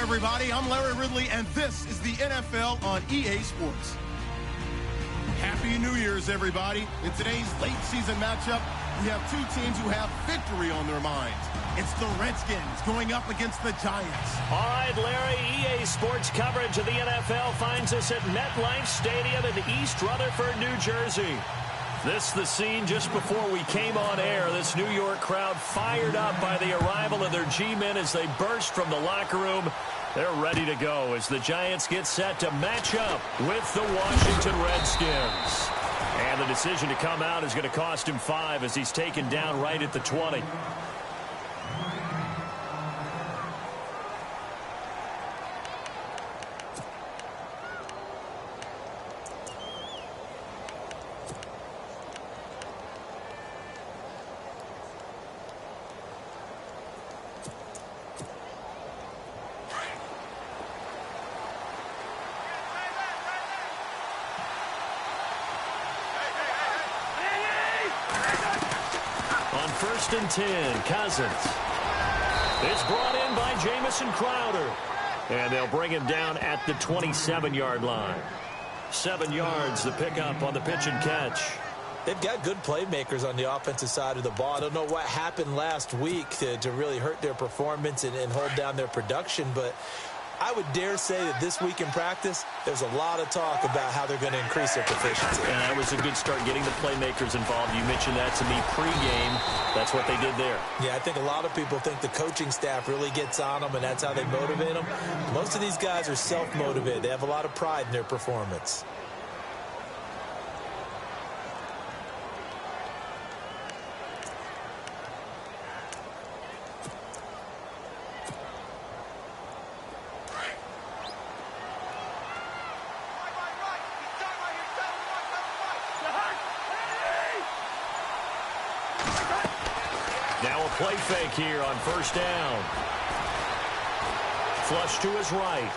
everybody. I'm Larry Ridley, and this is the NFL on EA Sports. Happy New Year's, everybody. In today's late season matchup, we have two teams who have victory on their minds. It's the Redskins going up against the Giants. All right, Larry, EA Sports coverage of the NFL finds us at MetLife Stadium in East Rutherford, New Jersey. This is the scene just before we came on air. This New York crowd fired up by the arrival of their G-men as they burst from the locker room. They're ready to go as the Giants get set to match up with the Washington Redskins. And the decision to come out is going to cost him 5 as he's taken down right at the 20. First and 10, Cousins is brought in by Jamison Crowder. And they'll bring him down at the 27-yard line. 7 yards, the pickup on the pitch and catch. They've got good playmakers on the offensive side of the ball. I don't know what happened last week to really hurt their performance and hold down their production, but I would dare say that this week in practice, there's a lot of talk about how they're going to increase their proficiency. And that was a good start getting the playmakers involved. You mentioned that to me pregame. That's what they did there. Yeah, I think a lot of people think the coaching staff really gets on them, and that's how they motivate them. Most of these guys are self-motivated. They have a lot of pride in their performance. Now a play fake here on first down. Flush to his right.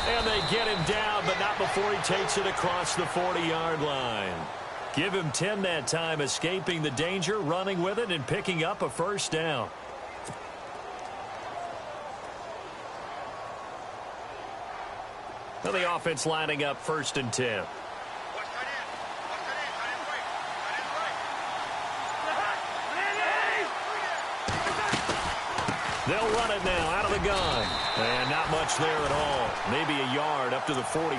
And they get him down, but not before he takes it across the 40-yard line. Give him 10 that time, escaping the danger, running with it, and picking up a first down. Now the offense lining up first and 10. They'll run it now out of the gun. And not much there at all. Maybe a yard up to the 43.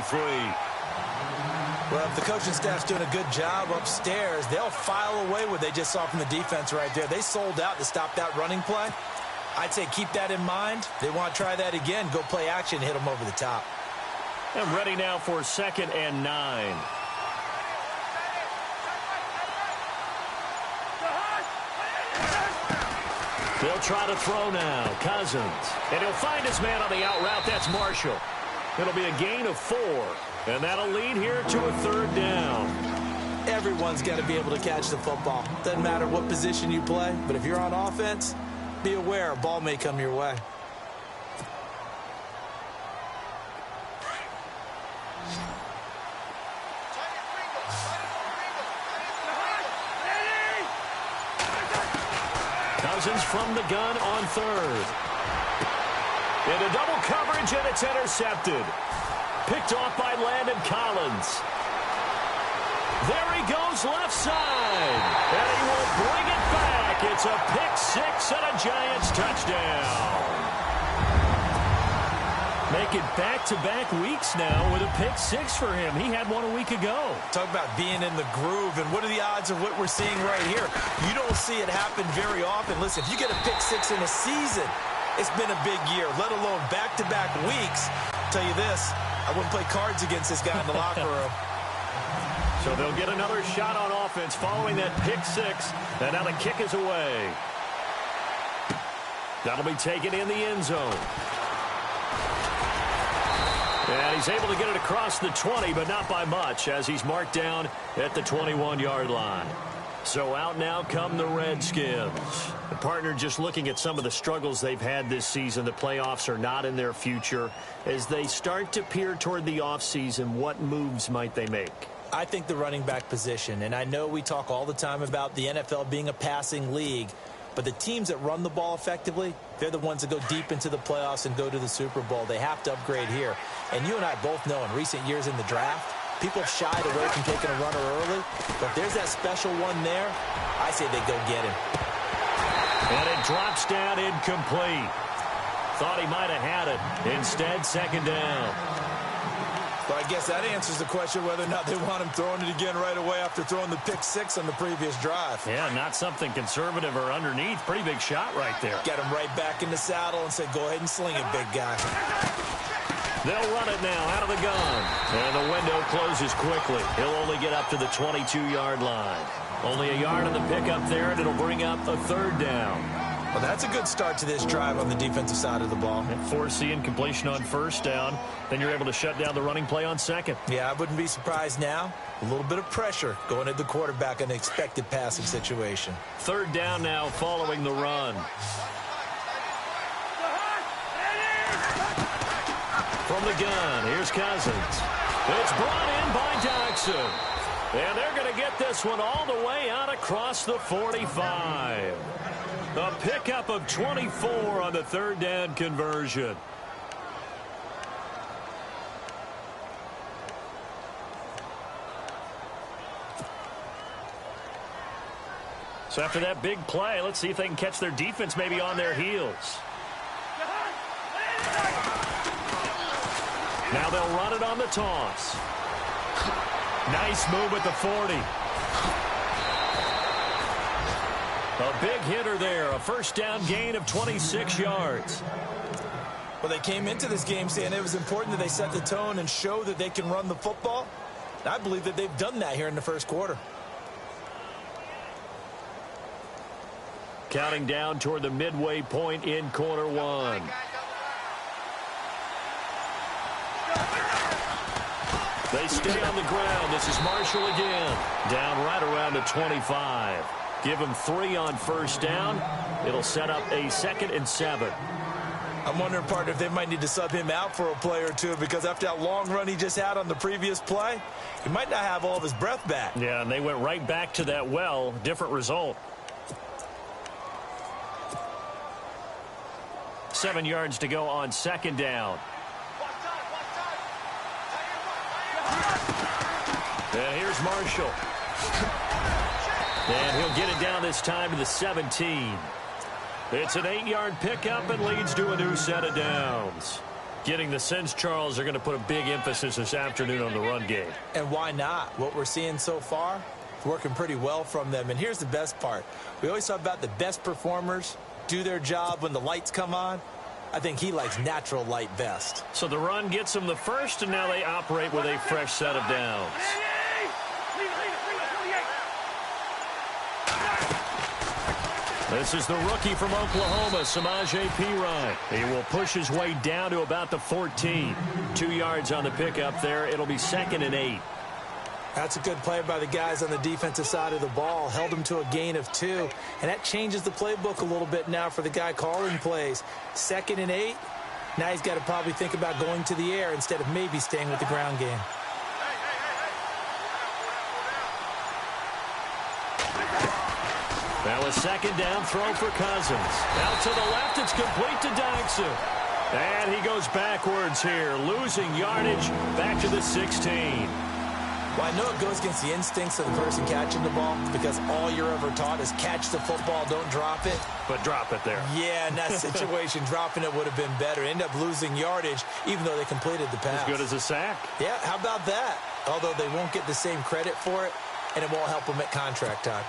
Well, if the coaching staff's doing a good job upstairs, they'll file away what they just saw from the defense right there. They sold out to stop that running play. I'd say keep that in mind. They want to try that again. Go play action, hit them over the top. And ready now for 2nd and 9. They'll try to throw now. Cousins. And he'll find his man on the out route. That's Marshall. It'll be a gain of 4. And that'll lead here to a 3rd down. Everyone's got to be able to catch the football. Doesn't matter what position you play. But if you're on offense, be aware a ball may come your way. Cousins from the gun on 3rd. Into double coverage, and it's intercepted. Picked off by Landon Collins. There he goes left side. And he will bring it back. It's a pick-6 and a Giants touchdown. Make it back-to-back weeks now with a pick-6 for him. He had one a week ago. Talk about being in the groove, and what are the odds of what we're seeing right here? You don't see it happen very often. Listen, if you get a pick-6 in a season, it's been a big year, let alone back-to-back weeks. I'll tell you this, I wouldn't play cards against this guy in the locker room. So they'll get another shot on offense following that pick-6, and now the kick is away. That'll be taken in the end zone. And he's able to get it across the 20, but not by much, as he's marked down at the 21-yard line. So out now come the Redskins. The partner just looking at some of the struggles they've had this season. The playoffs are not in their future. As they start to peer toward the offseason, what moves might they make? I think the running back position, and I know we talk all the time about the NFL being a passing league, but the teams that run the ball effectively They're the ones that go deep into the playoffs and go to the Super Bowl. They have to upgrade here. And you and I both know in recent years in the draft, people have shied away from taking a runner early. But if there's that special one there, I say they go get him. And it drops down incomplete. Thought he might have had it. Instead, second down. Well, I guess that answers the question whether or not they want him throwing it again right away after throwing the pick six on the previous drive. Yeah, not something conservative or underneath. Pretty big shot right there. Get him right back in the saddle and say, go ahead and sling it, big guy. They'll run it now out of the gun. And the window closes quickly. He'll only get up to the 22-yard line. Only a yard on the pickup there, and it'll bring up a third down. Well, that's a good start to this drive on the defensive side of the ball. Force the incompletion on first down. Then you're able to shut down the running play on second. Yeah, I wouldn't be surprised now. A little bit of pressure going at the quarterback in an expected passing situation. Third down now following the run. From the gun, here's Cousins. It's brought in by Jackson. And they're going to get this one all the way out across the 45. A pickup of 24 on the third down conversion. So after that big play, let's see if they can catch their defense maybe on their heels. Now they'll run it on the toss. Nice move at the 40. A big hitter there. A first down gain of 26 yards. Well, they came into this game saying it was important that they set the tone and show that they can run the football. And I believe that they've done that here in the first quarter. Counting down toward the midway point in quarter one. They stay on the ground. This is Marshall again. Down right around the 25. Give him 3 on first down. It'll set up a 2nd and 7. I'm wondering, partner, if they might need to sub him out for a play or two, because after that long run he just had on the previous play, he might not have all of his breath back. Yeah, and they went right back to that well. Different result. 7 yards to go on second down. And here's Marshall. And he'll get it down this time to the 17. It's an 8-yard pickup and leads to a new set of downs. Getting the sense, Charles, they're going to put a big emphasis this afternoon on the run game. And why not? What we're seeing so far, it's working pretty well from them. And here's the best part. We always talk about the best performers do their job when the lights come on. I think he likes natural light best. So the run gets them the first, and now they operate with a fresh set of downs. This is the rookie from Oklahoma, Samaje Perine. He will push his way down to about the 14. 2 yards on the pickup there. It'll be 2nd and 8. That's a good play by the guys on the defensive side of the ball. Held him to a gain of 2. And that changes the playbook a little bit now for the guy calling plays. 2nd and 8. Now he's got to probably think about going to the air instead of maybe staying with the ground game. Now a second down throw for Cousins. Out to the left, it's complete to Jackson. And he goes backwards here, losing yardage back to the 16. Well, I know it goes against the instincts of the person catching the ball, because all you're ever taught is catch the football, don't drop it. But drop it there. Yeah, in that situation, dropping it would have been better. End up losing yardage, even though they completed the pass. As good as a sack. Yeah, how about that? Although they won't get the same credit for it, and it won't help them at contract time.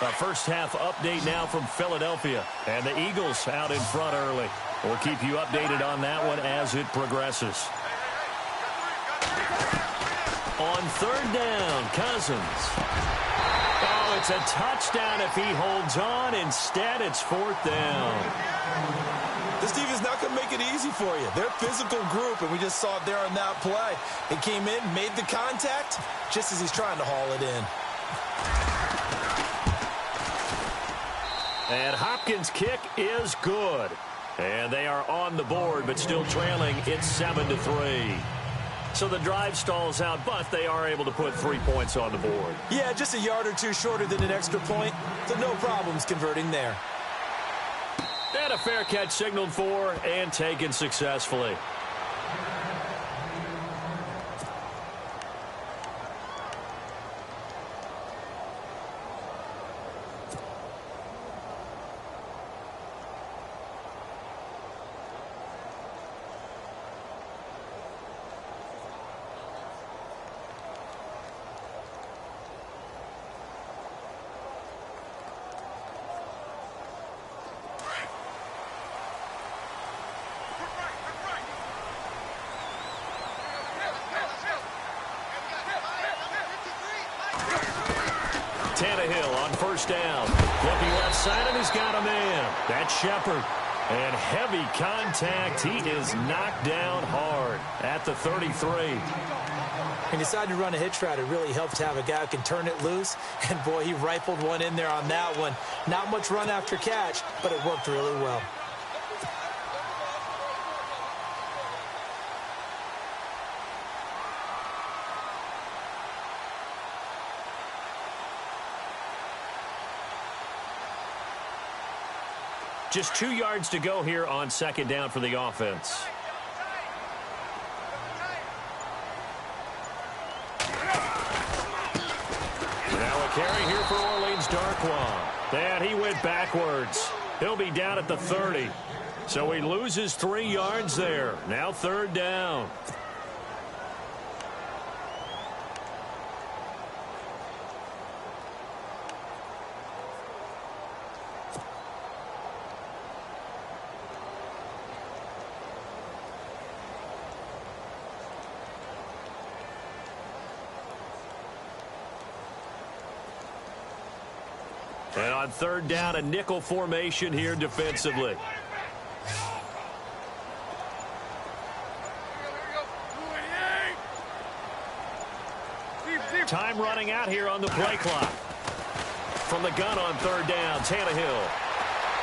A first half update now from Philadelphia. And the Eagles out in front early. We'll keep you updated on that one as it progresses. On third down, Cousins. Oh, it's a touchdown if he holds on. Instead, it's 4th down. This defense is not going to make it easy for you. They're a physical group, and we just saw it there on that play. He came in, made the contact, just as he's trying to haul it in. And Hopkins' kick is good. And they are on the board, but still trailing. It's 7-3. So the drive stalls out, but they are able to put 3 points on the board. Yeah, just a yard or two shorter than an extra point, so no problems converting there. And a fair catch signaled for and taken successfully. Tannehill on first down. Looking left side, and he's got a man. That's Shepard. And heavy contact. He is knocked down hard at the 33. He decided to run a hitch route. It really helped to have a guy who can turn it loose. And, boy, he rifled one in there on that one. Not much run after catch, but it worked really well. Just 2 yards to go here on second down for the offense. Now a carry here for Orleans Darkwa. And he went backwards. He'll be down at the 30. So he loses 3 yards there. Now third down. And on third down, a nickel formation here defensively. Time running out here on the play clock. From the gun on third down, Tannehill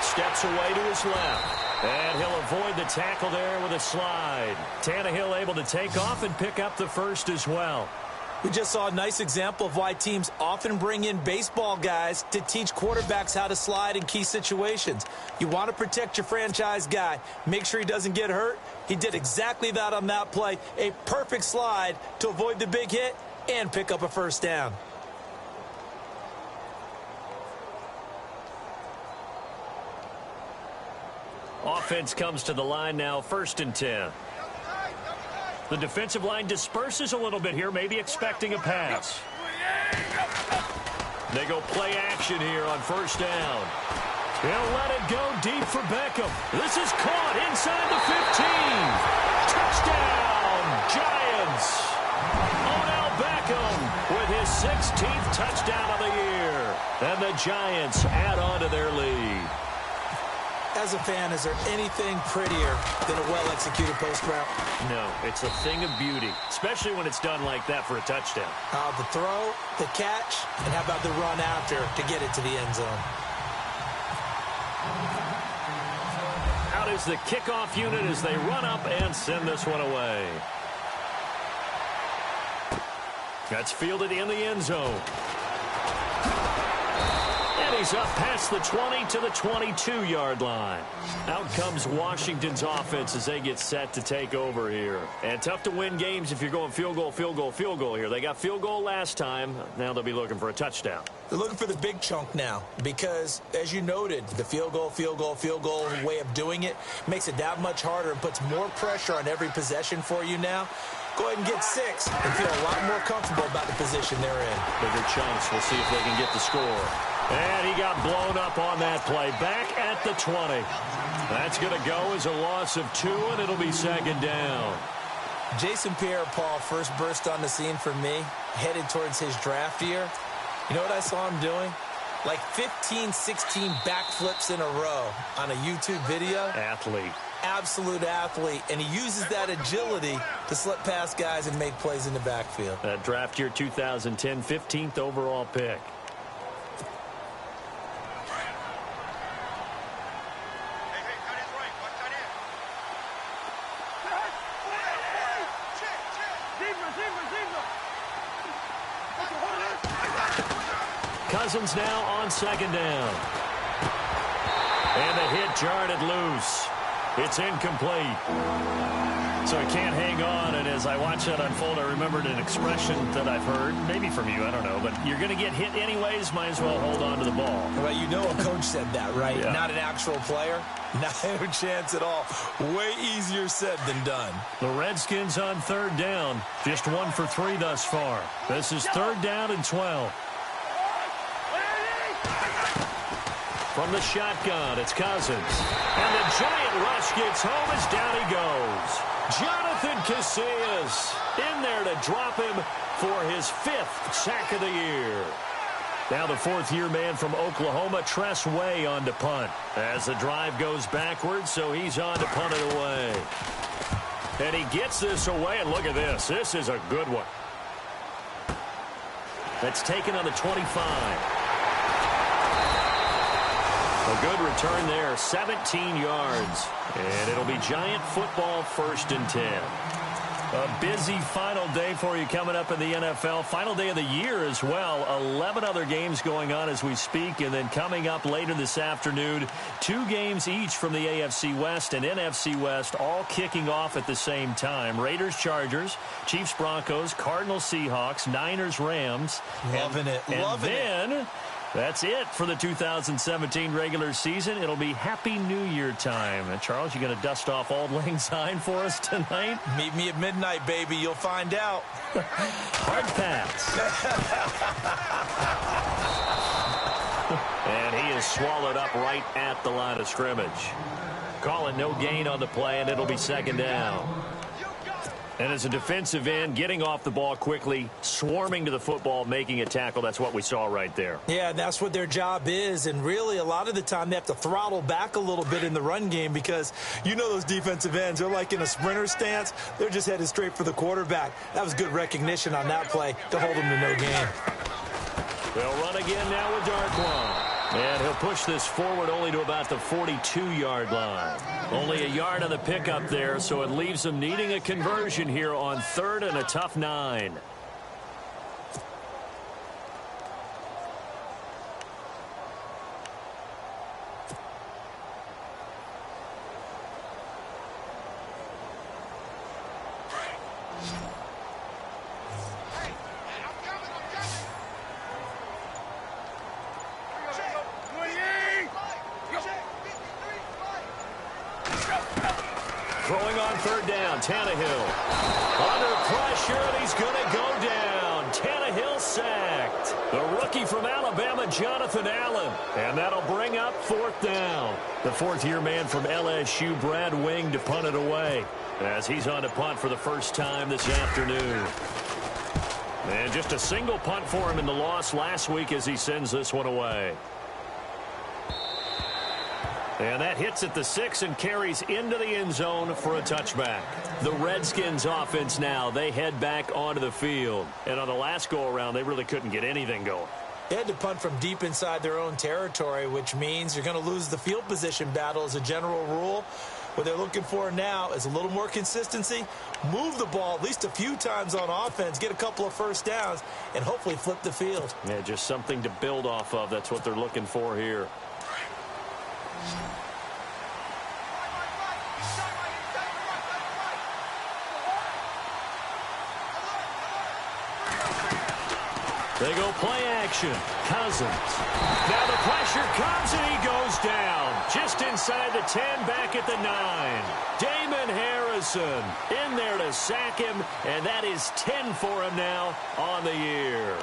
steps away to his left. And he'll avoid the tackle there with a slide. Tannehill able to take off and pick up the first as well. We just saw a nice example of why teams often bring in baseball guys to teach quarterbacks how to slide in key situations. You want to protect your franchise guy. Make sure he doesn't get hurt. He did exactly that on that play. A perfect slide to avoid the big hit and pick up a first down. Offense comes to the line now, 1st and 10. The defensive line disperses a little bit here, maybe expecting a pass. They go play action here on first down. He'll let it go deep for Beckham. This is caught inside the 15. Touchdown, Giants. Odell Beckham with his 16th touchdown of the year. And the Giants add on to their lead. As a fan, is there anything prettier than a well-executed post route? No, it's a thing of beauty, especially when it's done like that for a touchdown. The throw, the catch, and how about the run after to get it to the end zone? Out is the kickoff unit as they run up and send this one away. That's fielded in the end zone. He's up past the 20 to the 22-yard line. Out comes Washington's offense as they get set to take over here. And tough to win games if you're going field goal, field goal, field goal here. They got field goal last time. Now they'll be looking for a touchdown. They're looking for the big chunk now because, as you noted, the field goal, field goal, field goal way of doing it makes it that much harder and puts more pressure on every possession for you now. Go ahead and get 6 and feel a lot more comfortable about the position they're in. Bigger chunks. We'll see if they can get the score. And he got blown up on that play. Back at the 20. That's going to go as a loss of 2, and it'll be second down. Jason Pierre-Paul first burst on the scene for me, headed towards his draft year. You know what I saw him doing? Like 15, 16 backflips in a row on a YouTube video. Athlete. Absolute athlete, and he uses that agility to slip past guys and make plays in the backfield. That draft year 2010, 15th overall pick. Cousins now on second down. And the hit jarred it loose. It's incomplete. So he can't hang on, and as I watch that unfold, I remembered an expression that I've heard, maybe from you, I don't know, but you're going to get hit anyways, might as well hold on to the ball. Well, you know a coach said that, right? Yeah. Not an actual player. No chance at all. Way easier said than done. The Redskins on third down. Just 1 for 3 thus far. This is third down and 12. From the shotgun, it's Cousins. And the giant rush gets home as down he goes. Jonathan Casillas in there to drop him for his 5th sack of the year. Now the 4th-year man from Oklahoma, Tress Way, on to punt. As the drive goes backwards, so he's on to punt it away. And he gets this away, and look at this. This is a good one. That's taken on the 25. A good return there, 17 yards. And it'll be Giant football, 1st and 10. A busy final day for you coming up in the NFL. Final day of the year as well. 11 other games going on as we speak. And then coming up later this afternoon, 2 games each from the AFC West and NFC West, all kicking off at the same time. Raiders, Chargers, Chiefs, Broncos, Cardinals, Seahawks, Niners, Rams. Loving it. Loving it. That's it for the 2017 regular season. It'll be Happy New Year time. And Charles, you going to dust off Auld Lang Syne for us tonight? Meet me at midnight, baby. You'll find out. Hard pass. And he is swallowed up right at the line of scrimmage. Calling no gain on the play, and it'll be 2nd down. And as a defensive end, getting off the ball quickly, swarming to the football, making a tackle, that's what we saw right there. Yeah, that's what their job is. And really, a lot of the time, they have to throttle back a little bit in the run game because you know those defensive ends, they're like in a sprinter stance. They're just headed straight for the quarterback. That was good recognition on that play to hold them to no gain. They'll run again now with Darkwan. And he'll push this forward only to about the 42-yard line. Only a yard on the pickup there, so it leaves them needing a conversion here on 3rd and a tough 9. Throwing on 3rd down, Tannehill. Under pressure, and he's going to go down. Tannehill sacked. The rookie from Alabama, Jonathan Allen. And that'll bring up 4th down. The 4th-year man from LSU, Brad Wing, to punt it away. As he's on to punt for the first time this afternoon. And just a single punt for him in the loss last week as he sends this one away. And that hits at the 6 and carries into the end zone for a touchback. The Redskins offense now, they head back onto the field. And on the last go-around, they really couldn't get anything going. They had to punt from deep inside their own territory, which means you're going to lose the field position battle as a general rule. What they're looking for now is a little more consistency, move the ball at least a few times on offense, get a couple of first downs, and hopefully flip the field. Yeah, just something to build off of. That's what they're looking for here. They go play action. Cousins. Now the pressure comes and he goes down. Just inside the 10, back at the 9. Damon Harrison in there to sack him, and that is 10 for him now on the year.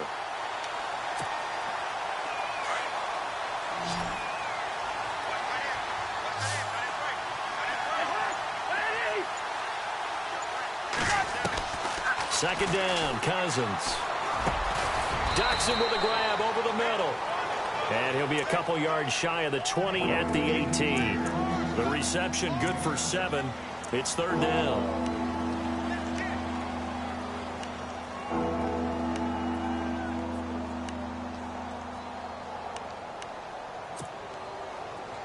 Second down, Cousins. Ducks him with a grab over the middle. And he'll be a couple yards shy of the 20 at the 18. The reception good for 7. It's 3rd down.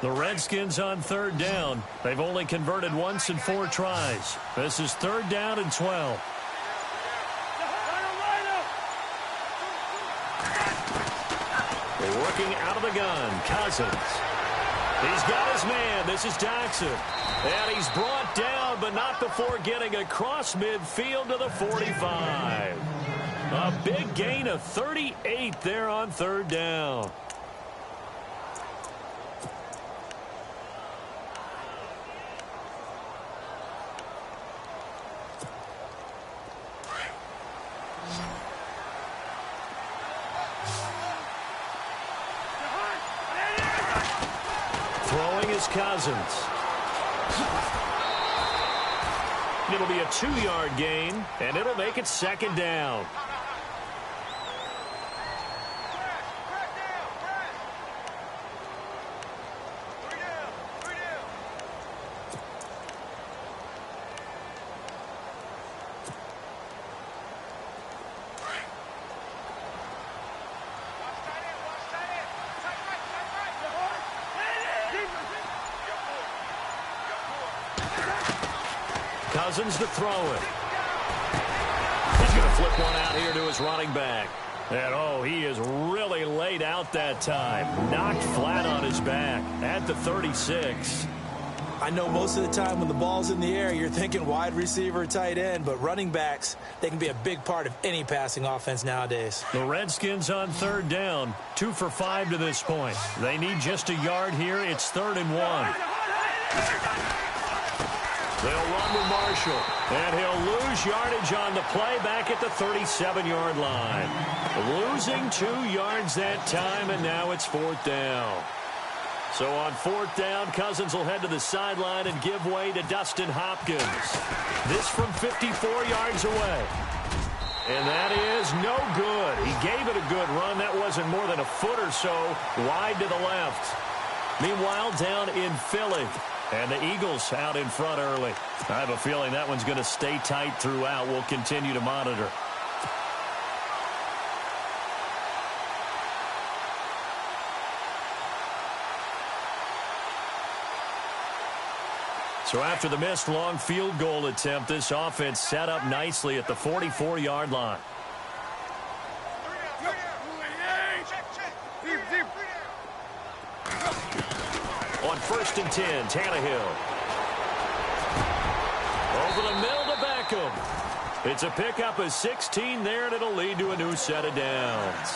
The Redskins on 3rd down. They've only converted once in 4 tries. This is 3rd down and 12. Working out of the gun, Cousins. He's got his man. This is Jackson. And he's brought down, but not before getting across midfield to the 45. A big gain of 38 there on third down. Throwing is Cousins. It'll be a 2-yard gain, and it'll make it second down. Cousins to throw it. He's going to flip one out here to his running back. And, oh, he is really laid out that time. Knocked flat on his back at the 36. I know most of the time when the ball's in the air, you're thinking wide receiver, tight end, but running backs, they can be a big part of any passing offense nowadays. The Redskins on third down, 2 for 5 to this point. They need just a yard here. It's 3rd and 1. They'll run with Marshall, and he'll lose yardage on the play back at the 37-yard line. Losing 2 yards that time, and now it's 4th down. So on 4th down, Cousins will head to the sideline and give way to Dustin Hopkins. This from 54 yards away. And that is no good. He gave it a good run. That wasn't more than a foot or so wide to the left. Meanwhile, down in Philly. And the Eagles out in front early. I have a feeling that one's going to stay tight throughout. We'll continue to monitor. So after the missed long field goal attempt, this offense set up nicely at the 44-yard line. On 1st and 10, Tannehill. Over the middle to Beckham. It's a pickup of 16 there, and it'll lead to a new set of downs.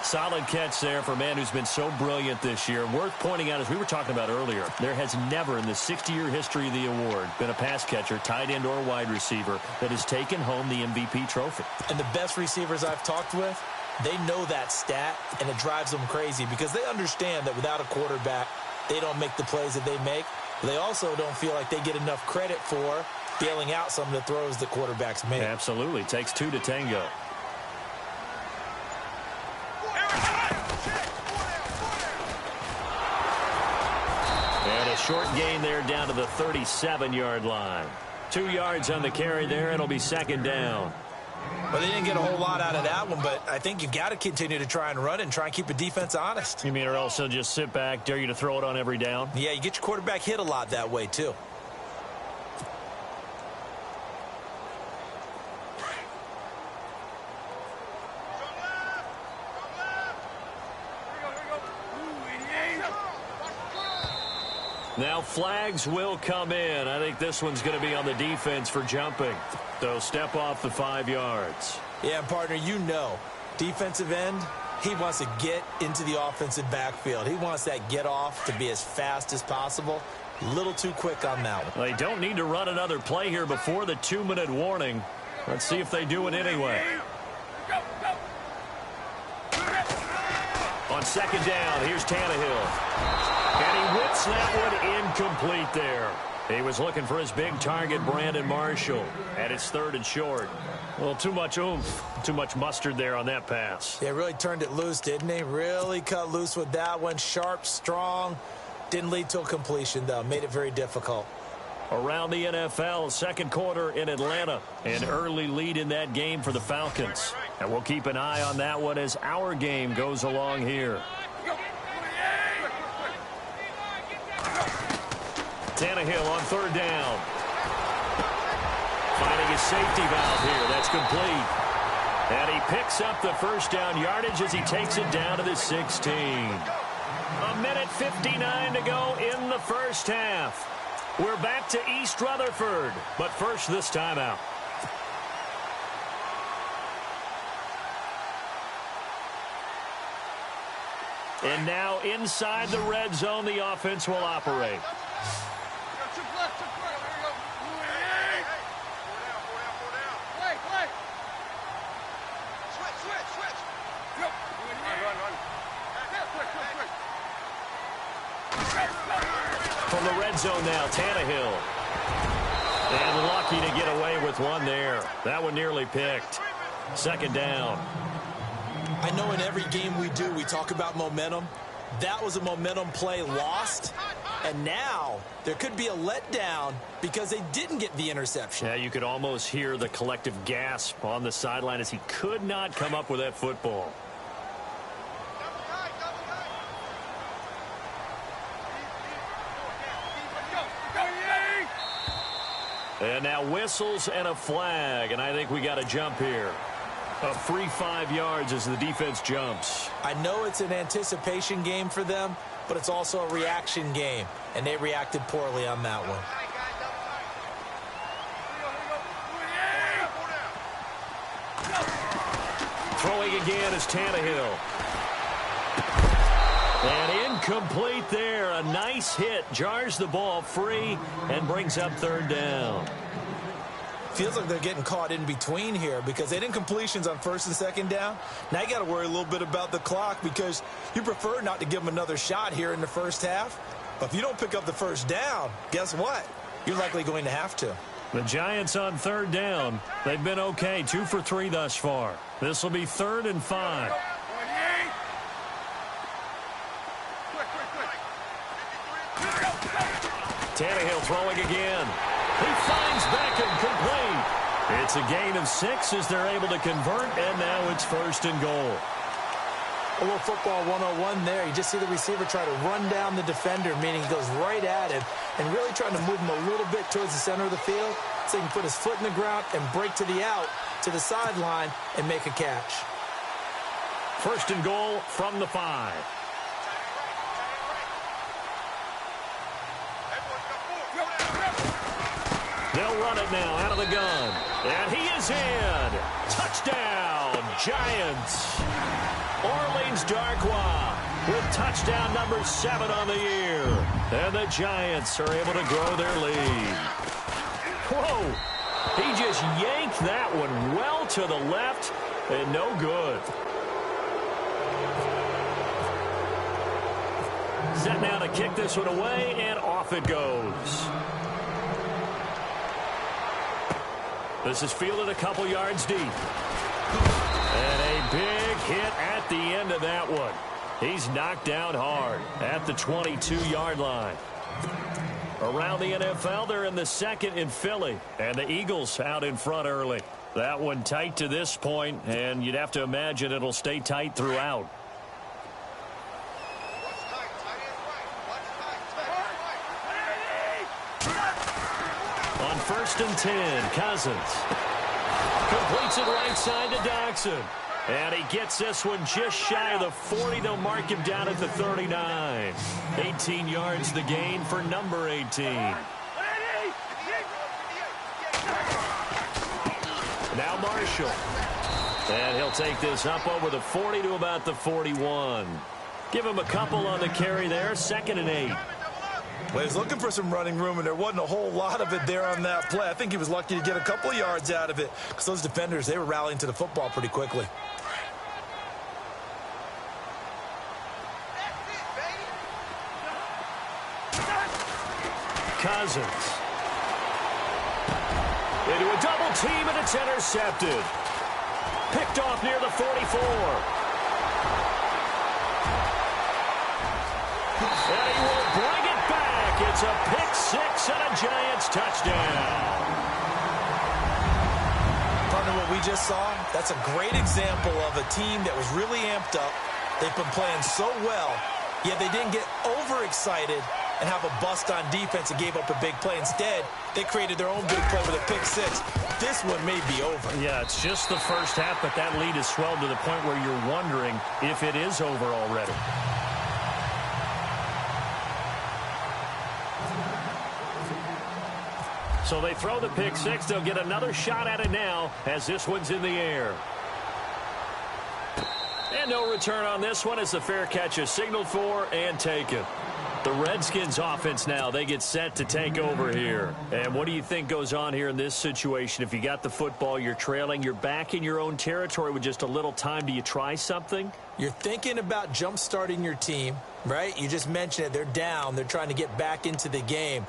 Solid catch there for a man who's been so brilliant this year. Worth pointing out, as we were talking about earlier, there has never in the 60-year history of the award been a pass catcher, tight end or wide receiver, that has taken home the MVP trophy. And the best receivers I've talked with, they know that stat, and it drives them crazy because they understand that without a quarterback, they don't make the plays that they make. They also don't feel like they get enough credit for bailing out some of the throws the quarterbacks make. Absolutely. Takes 2 to tango. And a short gain there down to the 37-yard line. 2 yards on the carry there. It'll be second down. Well, they didn't get a whole lot out of that one, but I think you've got to continue to try and run and try and keep the defense honest. You mean or else they'll just sit back, dare you to throw it on every down? Yeah, you get your quarterback hit a lot that way, too. Now flags will come in. I think this one's going to be on the defense for jumping. They'll step off the 5 yards. Yeah, partner, you know, defensive end, he wants to get into the offensive backfield. He wants that get off to be as fast as possible. A little too quick on that one. They don't need to run another play here before the 2-minute warning. Let's see if they do it anyway. On second down, here's Tannehill. And he whips that one incomplete there. He was looking for his big target, Brandon Marshall. And it's 3rd and short. Well, too much oomph, too much mustard there on that pass. Yeah, really turned it loose, didn't he? Really cut loose with that one. Sharp, strong. Didn't lead to a completion, though. Made it very difficult. Around the NFL, second quarter in Atlanta. An early lead in that game for the Falcons. And we'll keep an eye on that one as our game goes along here. Tannehill on 3rd down. Finding his safety valve here. That's complete. And he picks up the first down yardage as he takes it down to the 16. 1:59 to go in the first half. We're back to East Rutherford, but first this timeout. And now inside the red zone, the offense will operate. From the red zone now, Tannehill. And lucky to get away with one there. That one nearly picked. Second down. I know in every game we do, we talk about momentum. That was a momentum play lost. And now there could be a letdown because they didn't get the interception. Yeah, you could almost hear the collective gasp on the sideline as he could not come up with that football. And now whistles and a flag, and I think we got a jump here. A free 5 yards as the defense jumps. I know it's an anticipation game for them, but it's also a reaction game, and they reacted poorly on that one. Throwing again is Tannehill. And incomplete there. A nice hit. Jars the ball free and brings up third down. Feels like they're getting caught in between here because they didn't completions on first and second down. Now you got to worry a little bit about the clock because you prefer not to give them another shot here in the first half. But if you don't pick up the first down, guess what? You're likely going to have to. The Giants on third down. They've been okay. 2 for 3 thus far. This will be 3rd and 5. Tannehill throwing again. He finds Beckham complete. It's a gain of 6 as they're able to convert, and now it's 1st and goal. A little football 101 there. You just see the receiver try to run down the defender, meaning he goes right at him and really trying to move him a little bit towards the center of the field so he can put his foot in the ground and break to the out, to the sideline, and make a catch. 1st and goal from the 5. They'll run it now out of the gun. And he is in. Touchdown, Giants. Orleans Darkwa with touchdown number 7 on the year. And the Giants are able to grow their lead. Whoa. He just yanked that one well to the left and no good. Set now to kick this one away, and off it goes. This is fielded a couple yards deep. And a big hit at the end of that one. He's knocked down hard at the 22-yard line. Around the NFL, they're in the 2nd in Philly, and the Eagles out in front early. That one tight to this point, and you'd have to imagine it'll stay tight throughout. On 1st and 10, Cousins completes it right side to Dodson. And he gets this one just shy of the 40. They'll mark him down at the 39. 18 yards the gain for number 18. Now Marshall. And he'll take this up over the 40 to about the 41. Give him a couple on the carry there. 2nd and 8. Well, he was looking for some running room, and there wasn't a whole lot of it there on that play. I think he was lucky to get a couple of yards out of it because those defenders, they were rallying to the football pretty quickly. Cousins. Into a double team, and it's intercepted. Picked off near the 44. And he will bring it back. It's a pick 6 and a Giants touchdown. Partner, what we just saw, that's a great example of a team that was really amped up. They've been playing so well, yet they didn't get overexcited and have a bust on defense and gave up a big play. Instead, they created their own big play with a pick 6. This one may be over. Yeah, it's just the first half, but that lead has swelled to the point where you're wondering if it is over already. So they throw the pick six. They'll get another shot at it now as this one's in the air. And no return on this one as the fair catch is signaled for and taken. The Redskins offense now, they get set to take over here. And what do you think goes on here in this situation? If you got the football, you're trailing, you're back in your own territory with just a little time. Do you try something? You're thinking about jump-starting your team, right? You just mentioned it. They're down. They're trying to get back into the game.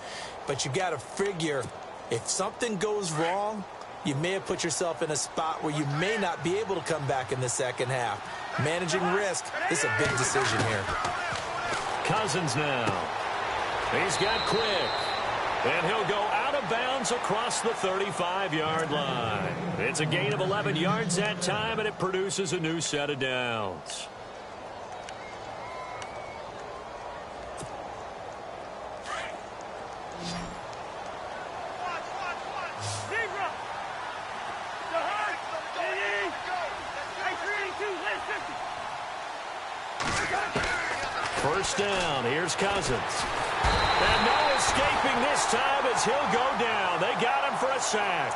But you got to figure if something goes wrong, you may have put yourself in a spot where you may not be able to come back in the second half. Managing risk is a big decision here. Cousins now. He's got quick. And he'll go out of bounds across the 35-yard line. It's a gain of 11 yards that time, and it produces a new set of downs. First down, here's Cousins. And no escaping this time as he'll go down. They got him for a sack.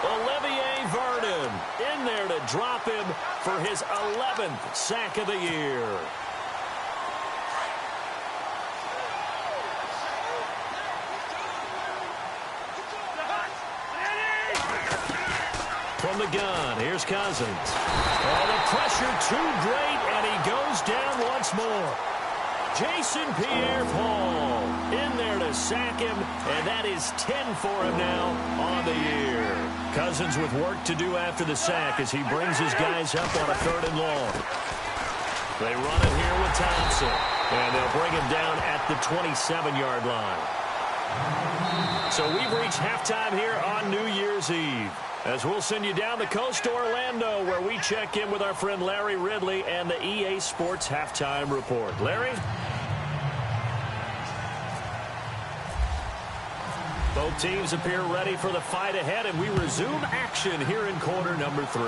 Olivier Vernon in there to drop him for his 11th sack of the year. From the gun, here's Cousins. Oh, the pressure too great, and he goes down once more. Jason Pierre-Paul in there to sack him, and that is 10 for him now on the year. Cousins with work to do after the sack as he brings his guys up on a 3rd and long. They run it here with Thompson, and they'll bring him down at the 27-yard line. So we've reached halftime here on New Year's Eve, as we'll send you down the coast to Orlando, where we check in with our friend Larry Ridley and the EA Sports Halftime Report. Larry? Both teams appear ready for the fight ahead, and we resume action here in quarter number 3.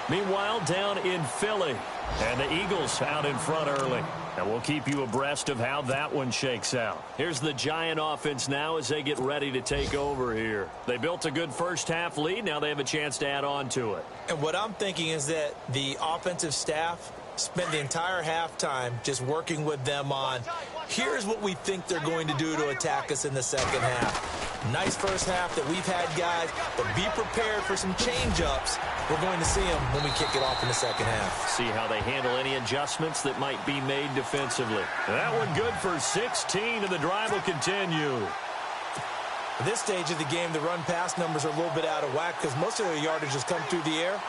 Meanwhile, down in Philly, and the Eagles out in front early. And we'll keep you abreast of how that one shakes out. Here's the Giant offense now as they get ready to take over here. They built a good first-half lead. Now they have a chance to add on to it. And what I'm thinking is that the offensive staff spent the entire halftime just working with them on, here's what we think they're going to do to attack us in the second half. Nice first half that we've had, guys, but be prepared for some change-ups. We're going to see them when we kick it off in the second half. See how they handle any adjustments that might be made defensively. That one good for 16, and the drive will continue. At this stage of the game, the run-pass numbers are a little bit out of whack because most of their yardage has come through the air.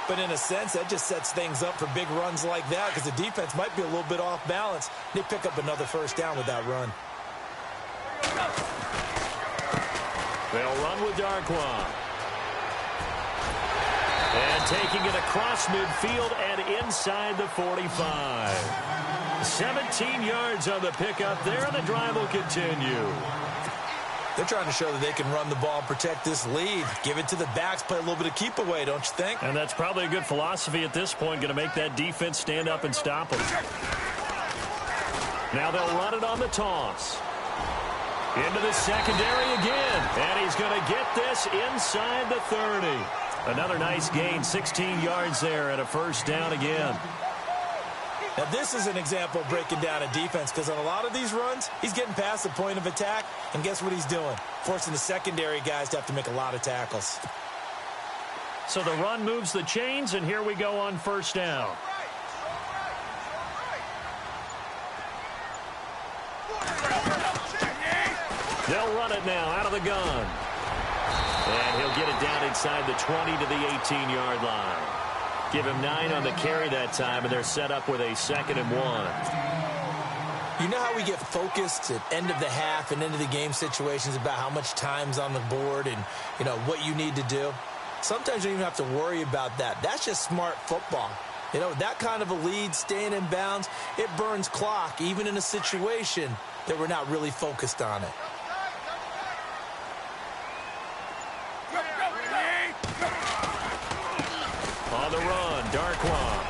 But in a sense, that just sets things up for big runs like that because the defense might be a little bit off balance. They pick up another first down with that run. They'll run with Darquan. And taking it across midfield and inside the 45. 17 yards on the pickup there, and the drive will continue. They're trying to show that they can run the ball and protect this lead. Give it to the backs, play a little bit of keep away, don't you think? And that's probably a good philosophy at this point, going to make that defense stand up and stop them. Now they'll run it on the toss. Into the secondary again, and he's going to get this inside the 30. Another nice gain, 16 yards there, and a first down again. Now, this is an example of breaking down a defense because on a lot of these runs, he's getting past the point of attack, and guess what he's doing? Forcing the secondary guys to have to make a lot of tackles. So the run moves the chains, and here we go on first down. They'll run it now out of the gun. And he'll get it down inside the 20 to the 18-yard line. Give him 9 on the carry that time, and they're set up with a 2nd and 1. You know how we get focused at end of the half and end of the game situations about how much time's on the board and, you know, what you need to do? Sometimes you don't even have to worry about that. That's just smart football. You know, that kind of a lead, staying in bounds, it burns clock, even in a situation that we're not really focused on it. On the run, Darquan.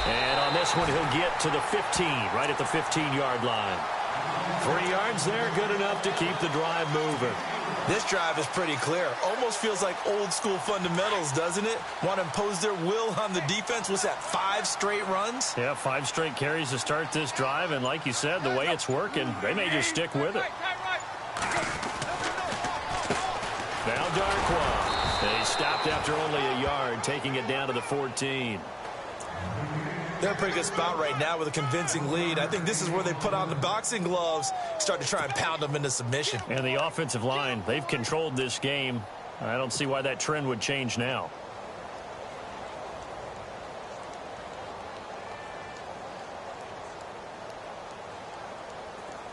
And on this one, he'll get to the 15, right at the 15-yard line. 3 yards there, good enough to keep the drive moving. This drive is pretty clear. Almost feels like old school fundamentals, doesn't it? Want to impose their will on the defense. What's that, 5 straight runs? Yeah, 5 straight carries to start this drive. And like you said, the way it's working, they may just stick with it. Now Darkwa. They stopped after only a yard, taking it down to the 14. They're in a pretty good spot right now with a convincing lead. I think this is where they put on the boxing gloves, start to try and pound them into submission. And the offensive line, they've controlled this game. I don't see why that trend would change now.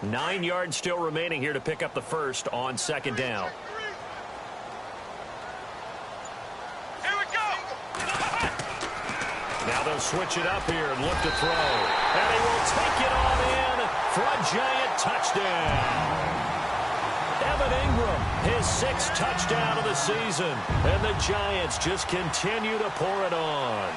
Nine yards still remaining here to pick up the first on second down. Now they'll switch it up here and look to throw. And he will take it on in for a giant touchdown. Evan Ingram, his 6th touchdown of the season. And the Giants just continue to pour it on.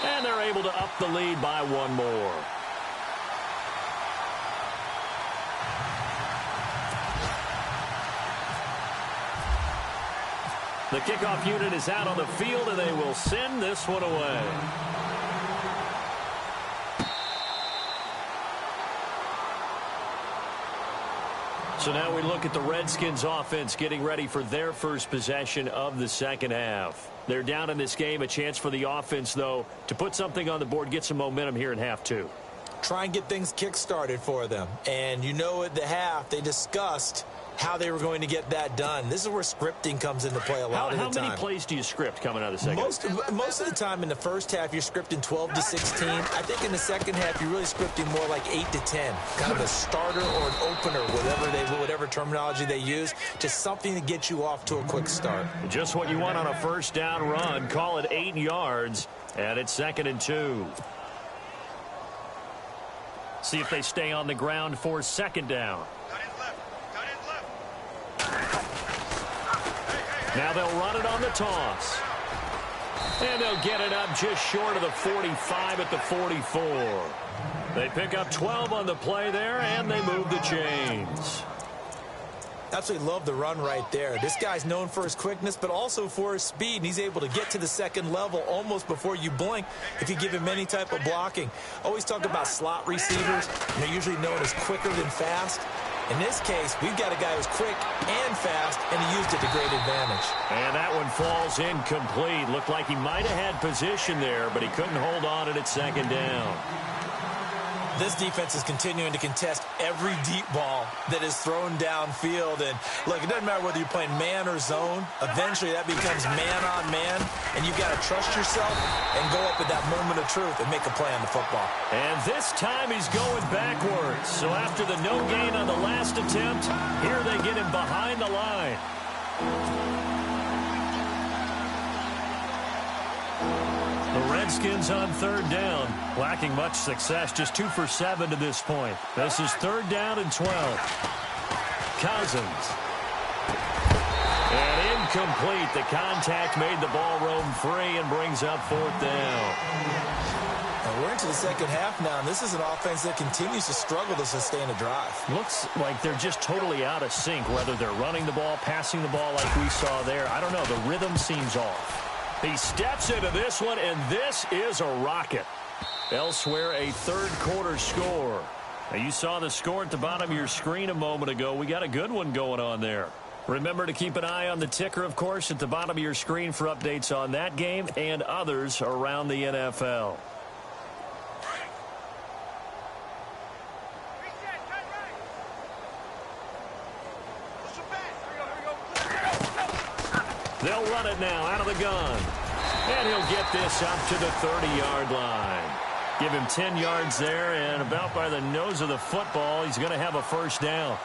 And they're able to up the lead by 1 more. The kickoff unit is out on the field, and they will send this one away. So now we look at the Redskins offense getting ready for their first possession of the second half. They're down in this game. A chance for the offense, though, to put something on the board, get some momentum here in half 2. Try and get things kick-started for them. And you know at the half, they discussed how they were going to get that done. This is where scripting comes into play a lot of the time. How many plays do you script coming out of the second half? Most of the time in the first half, you're scripting 12 to 16. I think in the second half, you're really scripting more like 8 to 10. Kind of a starter or an opener, whatever terminology they use. Just something to get you off to a quick start. Just what you want on a first down run. Call it 8 yards, and it's 2nd and 2. See if they stay on the ground for 2nd down. Now they'll run it on the toss. And they'll get it up just short of the 45 at the 44. They pick up 12 on the play there, and they move the chains. Absolutely love the run right there. This guy's known for his quickness, but also for his speed. And he's able to get to the second level almost before you blink if you give him any type of blocking. Always talk about slot receivers. And they're usually known as quicker than fast. In this case, we've got a guy who's quick and fast, and he used it to great advantage. And that one falls incomplete. Looked like he might have had position there, but he couldn't hold on to it at 2nd down. This defense is continuing to contest every deep ball that is thrown downfield. And, look, it doesn't matter whether you're playing man or zone. Eventually, that becomes man on man, and you've got to trust yourself and go up at that moment of truth and make a play on the football. And this time he's going backwards. So after the no gain on the last attempt, here they get him behind the line. The Redskins on 3rd down, lacking much success, just 2 for 7 to this point. This is 3rd down and 12. Cousins. And incomplete. The contact made the ball roam free and brings up 4th down. And we're into the second half now, and this is an offense that continues to struggle to sustain a drive. Looks like they're just totally out of sync, whether they're running the ball, passing the ball like we saw there. I don't know. The rhythm seems off. He steps into this one, and this is a rocket. Elsewhere, a 3rd quarter score. Now, you saw the score at the bottom of your screen a moment ago. We got a good one going on there. Remember to keep an eye on the ticker, of course, at the bottom of your screen for updates on that game and others around the NFL. They'll run it now out of the gun. And he'll get this up to the 30-yard line. Give him 10 yards there, and about by the nose of the football, he's going to have a first down.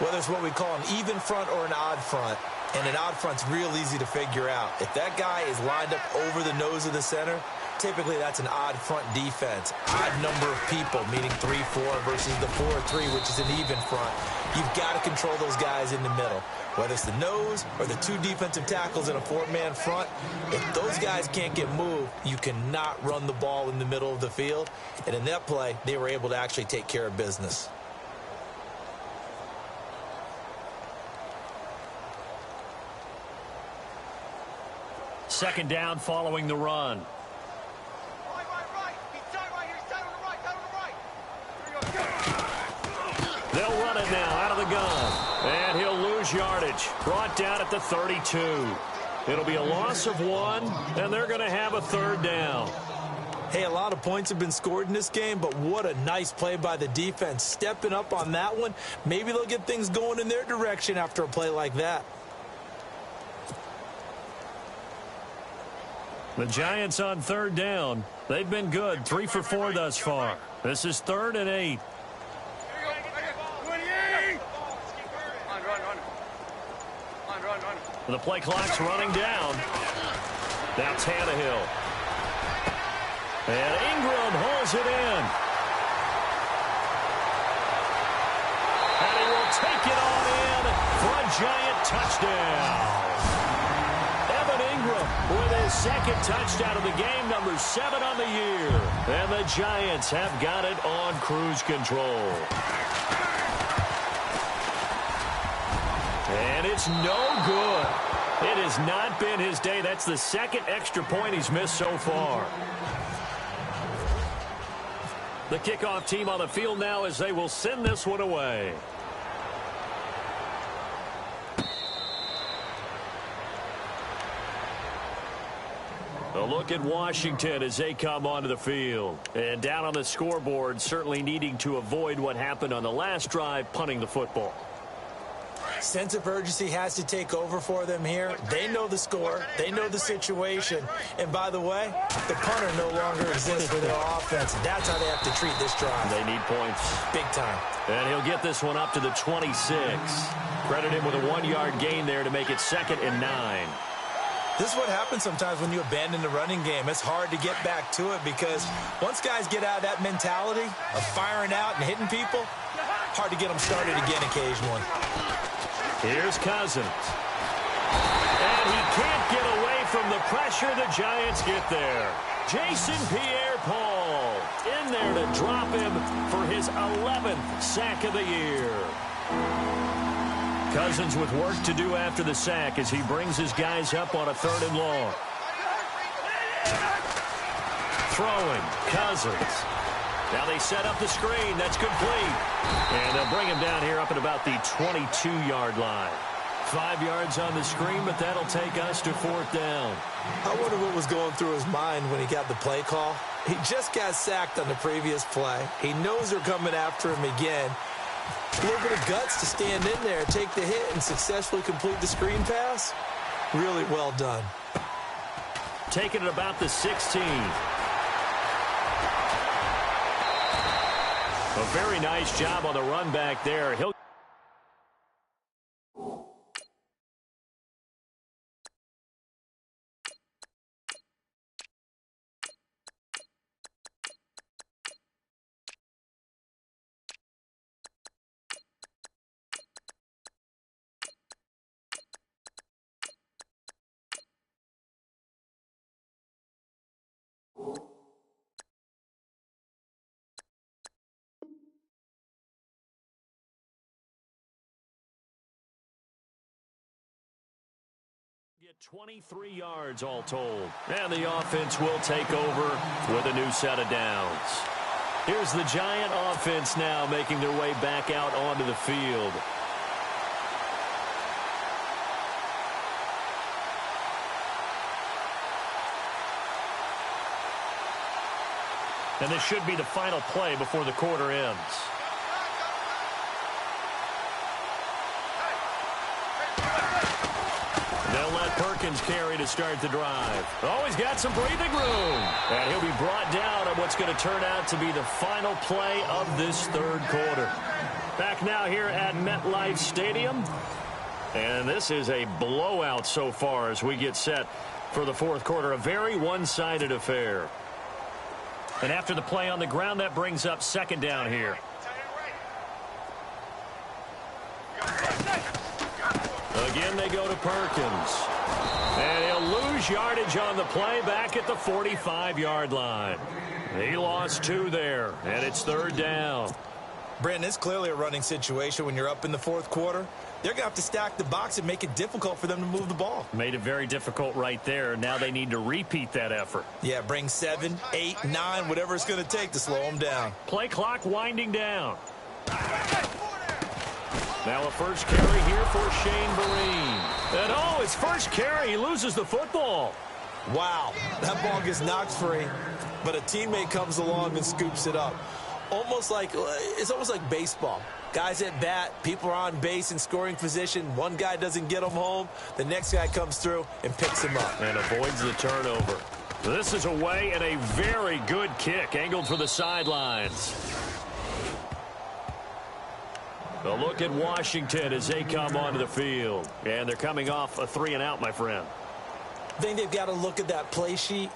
Whether it's what we call an even front or an odd front, and an odd front's real easy to figure out. If that guy is lined up over the nose of the center, Typically, that's an odd front defense. Odd number of people, meaning 3-4 versus the 4-3, which is an even front. You've got to control those guys in the middle. Whether it's the nose or the two defensive tackles in a four-man front, if those guys can't get moved, you cannot run the ball in the middle of the field. And in that play, they were able to actually take care of business. Second down following the run. They'll run it now out of the gun. And he'll lose yardage. Brought down at the 32. It'll be a loss of 1, and they're going to have a third down. Hey, a lot of points have been scored in this game, but what a nice play by the defense. Stepping up on that one, maybe they'll get things going in their direction after a play like that. The Giants on third down. They've been good, 3 for 4 thus far. This is 3rd and 8. The play clock's running down. Now Tannehill. And Ingram hauls it in. And he will take it on in for a Giant touchdown. With his second touchdown of the game, number 7 on the year. And the Giants have got it on cruise control. And it's no good. It has not been his day. That's the second extra point he's missed so far. The kickoff team on the field now as they will send this one away. A look at Washington as they come onto the field. And down on the scoreboard, certainly needing to avoid what happened on the last drive, punting the football. Sense of urgency has to take over for them here. They know the score. They know the situation. And by the way, the punter no longer exists for their offense. That's how they have to treat this drive. They need points. Big time. And he'll get this one up to the 26. Credit him with a 1-yard gain there to make it 2nd and 9. This is what happens sometimes when you abandon the running game. It's hard to get back to it because once guys get out of that mentality of firing out and hitting people, hard to get them started again occasionally. Here's Cousins. And he can't get away from the pressure. The Giants get there. Jason Pierre-Paul in there to drop him for his 11th sack of the year. Cousins with work to do after the sack as he brings his guys up on a 3rd and long. Throwing, Cousins. Now they set up the screen. That's complete. And they'll bring him down here up at about the 22-yard line. 5 yards on the screen, but that'll take us to 4th down. I wonder what was going through his mind when he got the play call. He just got sacked on the previous play. He knows they're coming after him again. A little bit of guts to stand in there, take the hit, and successfully complete the screen pass. Really well done. Taking it about the 16. A very nice job on the run back there. He'll get 23 yards all told. And the offense will take over with a new set of downs. Here's the Giant offense now making their way back out onto the field. And this should be the final play before the quarter ends. They'll let Perkins carry to start the drive. Oh, he's got some breathing room. And he'll be brought down on what's going to turn out to be the final play of this 3rd quarter. Back now here at MetLife Stadium. And this is a blowout so far as we get set for the 4th quarter. A very one-sided affair. And after the play on the ground, that brings up second down here. Again, they go to Perkins. And he'll lose yardage on the play back at the 45-yard line. He lost 2 there, and it's third down. Brandon, it's clearly a running situation when you're up in the fourth quarter. They're going to have to stack the box and make it difficult for them to move the ball. Made it very difficult right there. Now they need to repeat that effort. Yeah, bring 7, 8, 9, whatever it's going to take to slow them down. Play clock winding down. Now a first carry here for Shane Vereen. And oh, his first carry, he loses the football. Wow, that ball gets knocked free, but a teammate comes along and scoops it up. It's almost like baseball. Guys at bat, people are on base in scoring position. One guy doesn't get him home. The next guy comes through and picks him up. And avoids the turnover. This is away and a very good kick, angled for the sidelines. A look at Washington as they come onto the field. And they're coming off a 3-and-out, my friend. I think they've got to look at that play sheet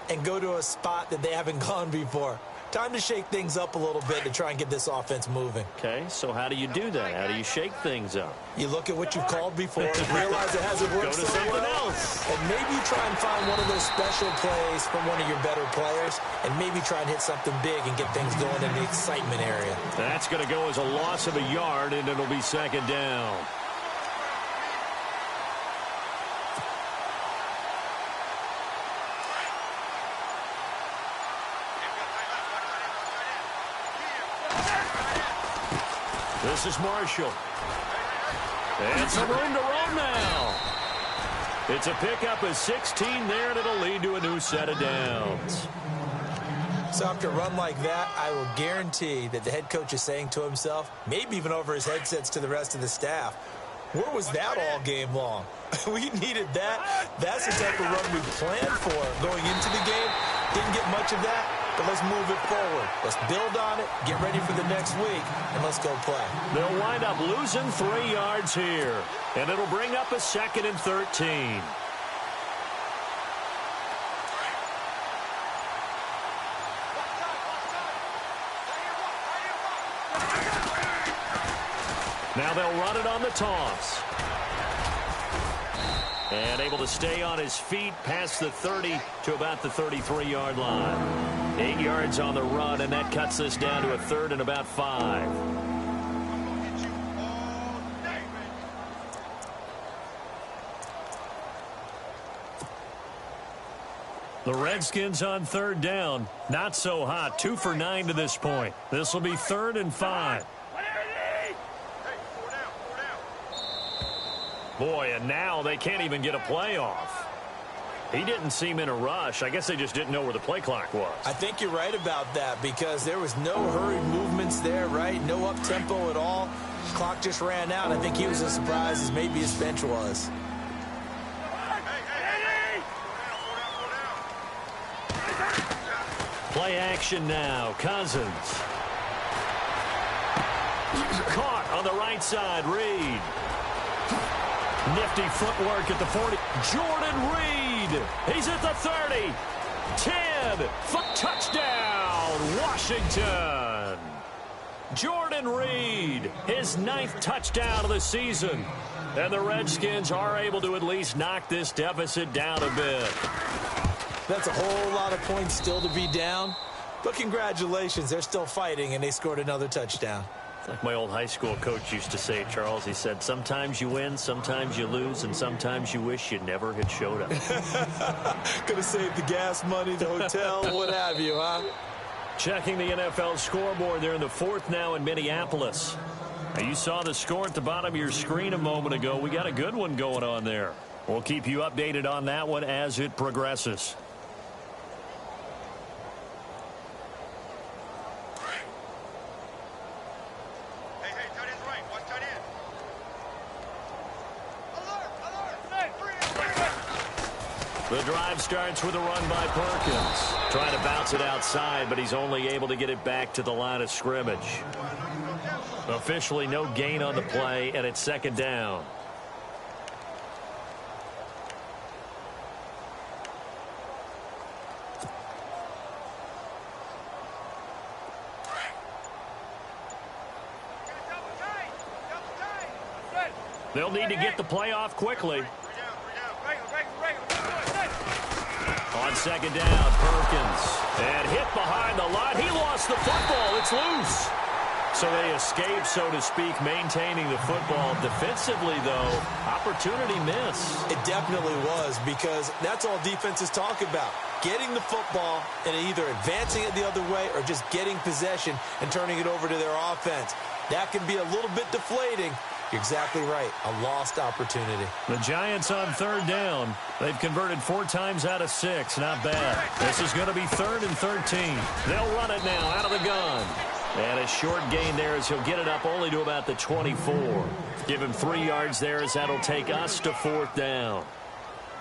and go to a spot that they haven't gone before. Time to shake things up a little bit to try and get this offense moving. Okay, so how do you do that? How do you shake things up? You look at what you've called before and realize it hasn't worked so well. And maybe you try and find one of those special plays from one of your better players and maybe try and hit something big and get things going in the excitement area. That's going to go as a loss of a yard, and it'll be second down. This is Marshall. It's a room to roam now. It's a pickup of 16 there, and it'll lead to a new set of downs. So after a run like that, I will guarantee that the head coach is saying to himself, maybe even over his headsets to the rest of the staff, where was that all game long? We needed that. That's the type of run we planned for going into the game. Didn't get much of that. But let's move it forward. Let's build on it, get ready for the next week, and let's go play. They'll wind up losing 3 yards here, and it'll bring up a 2nd and 13. Now they'll run it on the toss. And able to stay on his feet past the 30 to about the 33-yard line. 8 yards on the run, and that cuts this down to a 3rd and about 5. The Redskins on 3rd down. Not so hot. 2 for 9 to this point. This will be 3rd and 5. Boy, and now they can't even get a play off. He didn't seem in a rush. I guess they just didn't know where the play clock was. I think you're right about that because there was no hurried movements there, right? No up-tempo at all. Clock just ran out. I think he was as surprised as maybe his bench was. Play action now. Cousins. Caught on the right side. Reed. Nifty footwork at the 40. Jordan Reed. He's at the 30. 10. Touchdown, Washington. Jordan Reed, his 9th touchdown of the season. And the Redskins are able to at least knock this deficit down a bit. That's a whole lot of points still to be down. But congratulations, they're still fighting, and they scored another touchdown. Like my old high school coach used to say, Charles, he said, sometimes you win, sometimes you lose, and sometimes you wish you never had showed up. Could have saved the gas money, the hotel, what have you, huh? Checking the NFL scoreboard there in the 4th now in Minneapolis. Now, you saw the score at the bottom of your screen a moment ago. We got a good one going on there. We'll keep you updated on that one as it progresses. The drive starts with a run by Perkins. Trying to bounce it outside, but he's only able to get it back to the line of scrimmage. Officially no gain on the play, and it's 2nd down. They'll need to get the play off quickly. On second down, Perkins. And hit behind the line. He lost the football. It's loose. So they escape, so to speak, maintaining the football. Defensively, though, opportunity miss. It definitely was, because that's all defenses talk about. Getting the football and either advancing it the other way or just getting possession and turning it over to their offense. That can be a little bit deflating. You're exactly right. A lost opportunity. The Giants on third down. They've converted 4 times out of 6. Not bad. This is going to be 3rd and 13. They'll run it now out of the gun. And a short gain there as he'll get it up only to about the 24. Give him 3 yards there as that'll take us to 4th down.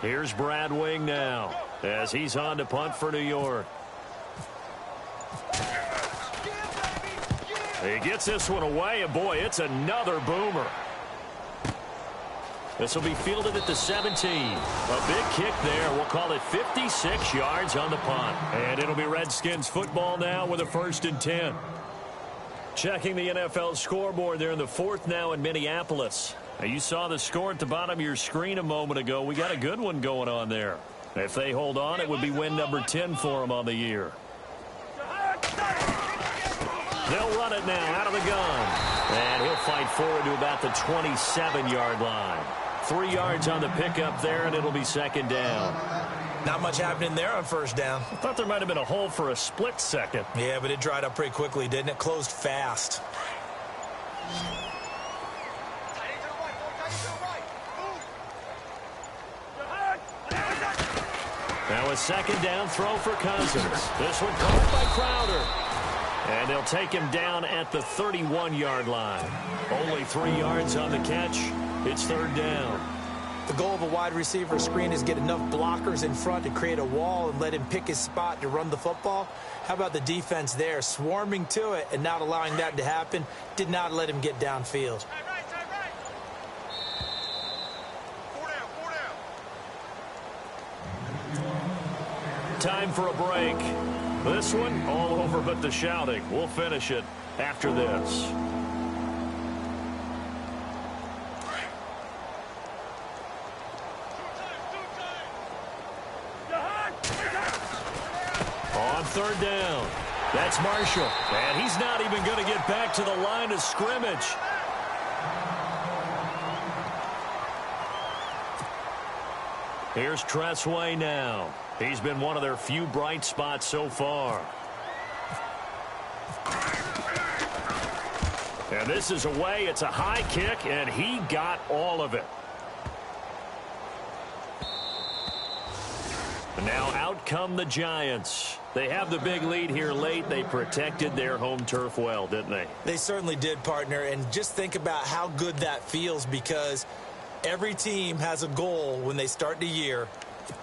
Here's Brad Wing now as he's on to punt for New York. He gets this one away, and boy, it's another boomer. This will be fielded at the 17. A big kick there. We'll call it 56 yards on the punt. And it'll be Redskins football now with a 1st and 10. Checking the NFL scoreboard there in the 4th now in Minneapolis. Now, you saw the score at the bottom of your screen a moment ago. We got a good one going on there. If they hold on, it would be win number 10 for them on the year. They'll run it now out of the gun. And he'll fight forward to about the 27-yard line. 3 yards on the pickup there, and it'll be 2nd down. Not much happening there on 1st down. I thought there might have been a hole for a split second. Yeah, but it dried up pretty quickly, didn't it? Closed fast. Now a 2nd down throw for Cousins. This one caught by Crowder. And they'll take him down at the 31-yard line. Only 3 yards on the catch. It's 3rd down. The goal of a wide receiver screen is get enough blockers in front to create a wall and let him pick his spot to run the football. How about the defense there, swarming to it and not allowing that to happen? Did not let him get downfield. Time for a break. This one all over but the shouting. We'll finish it after this. On 3rd down. That's Marshall. And he's not even going to get back to the line of scrimmage. Here's Tressway now. He's been one of their few bright spots so far. And this is away. It's a high kick, and he got all of it. And now out come the Giants. They have the big lead here late. They protected their home turf well, didn't they? They certainly did, partner. And just think about how good that feels, because every team has a goal when they start the year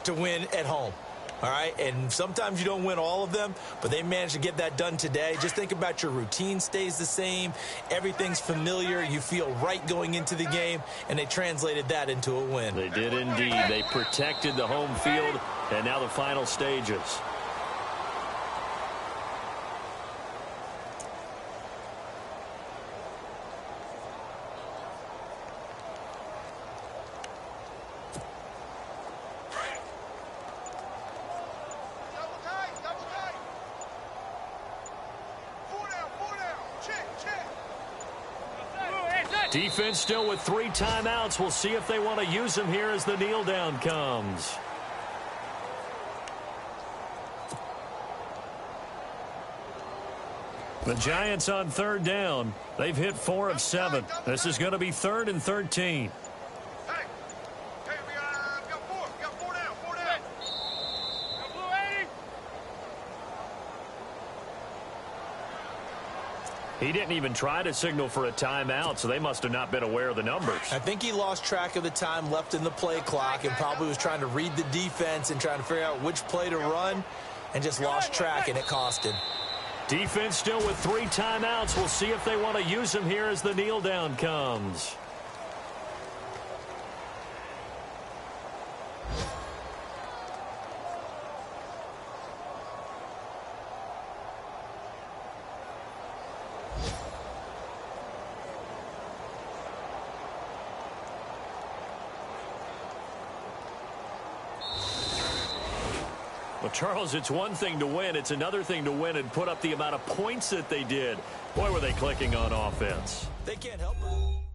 to win at home. All right, and sometimes you don't win all of them, but they managed to get that done today. Just think about your routine stays the same. Everything's familiar. You feel right going into the game, and they translated that into a win. They did indeed. They protected the home field, and now the final stages. Defense still with 3 timeouts. We'll see if they want to use them here as the kneel down comes. The Giants on 3rd down. They've hit 4 of 7. This is going to be 3rd and 13. He didn't even try to signal for a timeout, so they must have not been aware of the numbers. I think he lost track of the time left in the play clock and probably was trying to read the defense and trying to figure out which play to run, and just lost track, and it cost him. Defense still with 3 timeouts. We'll see if they want to use them here as the kneel down comes. Well, Charles, it's one thing to win. It's another thing to win and put up the amount of points that they did. Boy, were they clicking on offense. They can't help it.